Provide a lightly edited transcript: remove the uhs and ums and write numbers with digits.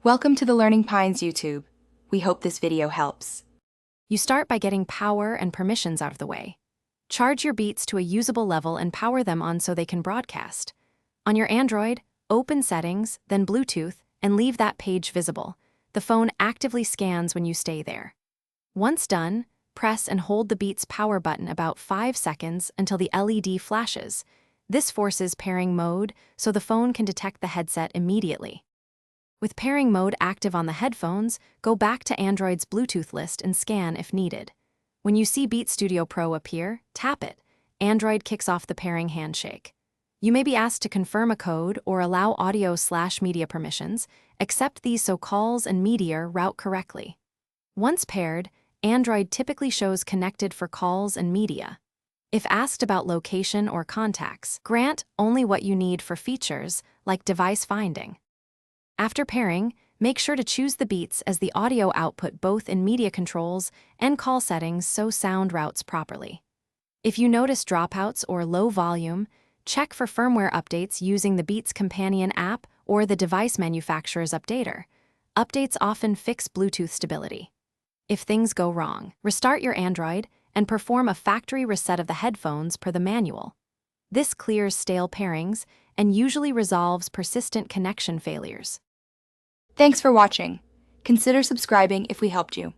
Welcome to the Learning Pines YouTube. We hope this video helps. You start by getting power and permissions out of the way. Charge your Beats to a usable level and power them on so they can broadcast. On your Android, open Settings, then Bluetooth, and leave that page visible. The phone actively scans when you stay there. Once done, press and hold the Beats power button about 5 seconds until the LED flashes. This forces pairing mode so the phone can detect the headset immediately. With pairing mode active on the headphones, go back to Android's Bluetooth list and scan if needed. When you see Beats Studio Pro appear, tap it. Android kicks off the pairing handshake. You may be asked to confirm a code or allow audio/media permissions. Accept these so calls and media route correctly. Once paired, Android typically shows connected for calls and media. If asked about location or contacts, grant only what you need for features like device finding. After pairing, make sure to choose the Beats as the audio output both in media controls and call settings so sound routes properly. If you notice dropouts or low volume, check for firmware updates using the Beats Companion app or the device manufacturer's updater. Updates often fix Bluetooth stability. If things go wrong, restart your Android and perform a factory reset of the headphones per the manual. This clears stale pairings and usually resolves persistent connection failures. Thanks for watching. Consider subscribing if we helped you.